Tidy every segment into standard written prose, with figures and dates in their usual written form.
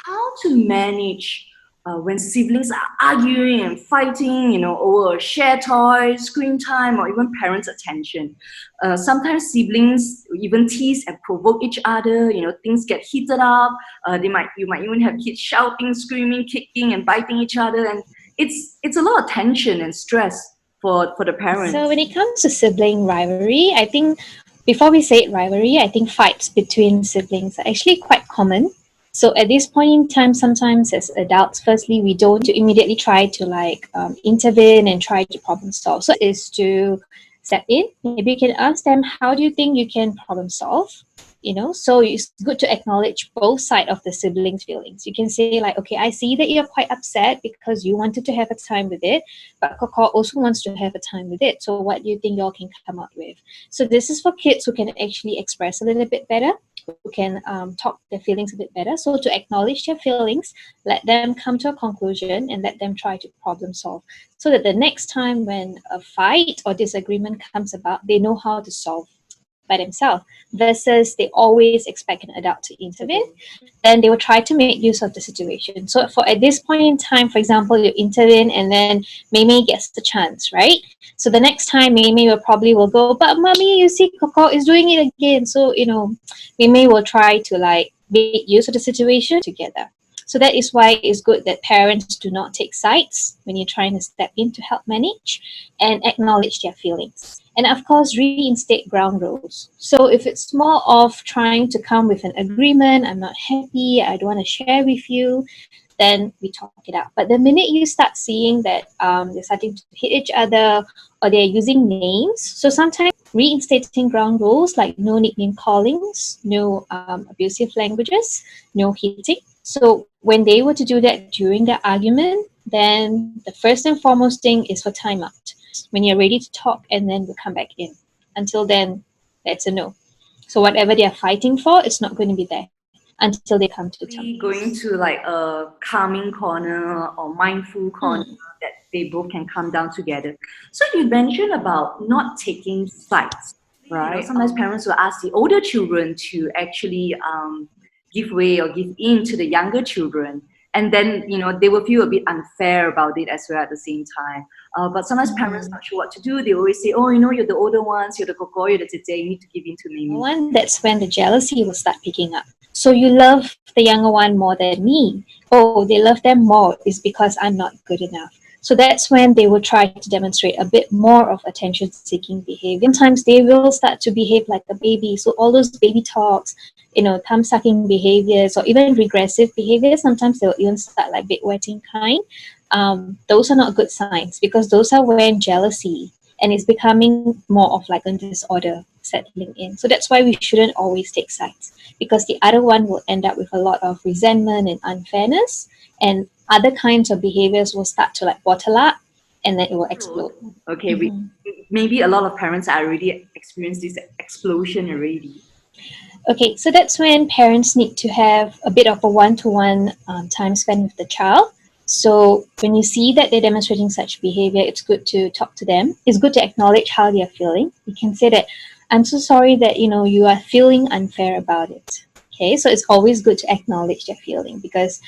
how to manage when siblings are arguing and fighting, over share toys, screen time, or even parents' attention. Sometimes siblings even tease and provoke each other. Things get heated up. You might even have kids shouting, screaming, kicking, and biting each other, and it's a lot of tension and stress for the So parents. when it comes to sibling rivalry, I think before we say it rivalry, I think fights between siblings are actually quite common. So at this point in time, sometimes as adults, firstly, we don't to immediately try to intervene and try to problem solve. So is to step in. Maybe you can ask them, how do you think you can problem solve? So it's good to acknowledge both sides of the siblings' feelings. You can say like, okay, I see that you're quite upset because you wanted to have a time with it, but Coco also wants to have a time with it. So what do you think y'all can come up with? So this is for kids who can actually express a little bit better, who can talk their feelings a bit better. So to acknowledge their feelings, let them come to a conclusion and let them try to problem solve, so that the next time when a fight or disagreement comes about, they know how to solve by themselves, versus they always expect an adult to intervene. Then they will try to make use of the situation. So for at this point in time, for example, you intervene and then Mimi gets the chance, right? So the next time Mimi will probably will go, but mommy, you see Coco is doing it again. So Mimi will try to make use of the situation together. So that is why it's good that parents do not take sides when you're trying to step in to help manage, and acknowledge their feelings. And of course, reinstate ground rules. So if it's more of trying to come with an agreement, I'm not happy, I don't want to share with you, then we talk it out. But the minute you start seeing that they're starting to hit each other, or they're using names, so sometimes reinstating ground rules like no nickname callings, no abusive languages, no hitting. So when they were to do that during the argument, then the first and foremost thing is for timeout. When you're ready to talk, and then we'll come back in. Until then, that's a no. So whatever they are fighting for, it's not going to be there until they come to terms. Going to like a calming corner or mindful corner that they both can come down together. So you mentioned about not taking sides, right? Sometimes parents will ask the older children to actually give way or give in to the younger children. And then, they will feel a bit unfair about it as well at the same time. But sometimes parents not sure what to do. They always say, oh, you're the older ones, you're the koko, you're the tete, you need to give in to me. One, that's when the jealousy will start picking up. So you love the younger one more than me. Oh, they love them more is because I'm not good enough. So that's when they will try to demonstrate a bit more of attention seeking behavior. Sometimes they will start to behave like a baby. So all those baby talks, thumb sucking behaviors, or even regressive behaviors, sometimes they'll even start like bedwetting kind. Those are not good signs, because those are when jealousy, and it's becoming more of like a disorder settling in. So that's why we shouldn't always take sides, because the other one will end up with a lot of resentment and unfairness, and other kinds of behaviors will start to like bottle up, and then it will explode. Okay, maybe a lot of parents are already experienced this explosion already. Okay, so that's when parents need to have a bit of a one-to-one time spent with the child. So when you see that they're demonstrating such behavior, it's good to talk to them. It's good to acknowledge how they're feeling. You can say that, I'm so sorry that you are feeling unfair about it. Okay, so it's always good to acknowledge their feeling, because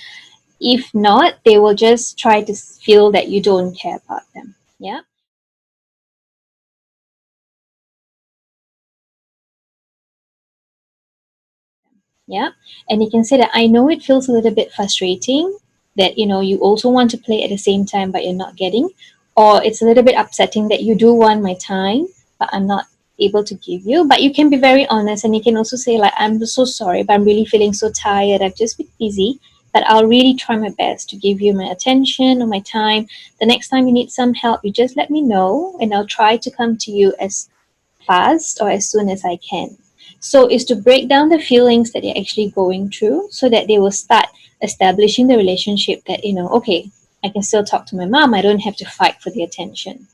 if not, they will just try to feel that you don't care about them. Yeah. Yeah. And you can say that, I know it feels a little bit frustrating that you also want to play at the same time but you're not getting, or it's a little bit upsetting that you do want my time but I'm not able to give you. But you can be very honest, and you can also say like, I'm so sorry, but I'm really feeling so tired, I've just been busy, but I'll really try my best to give you my attention or my time. The next time you need some help, you just let me know, and I'll try to come to you as fast or as soon as I can. So is to break down the feelings that they're actually going through, so that they will start establishing the relationship that, okay, I can still talk to my mom. I don't have to fight for the attention.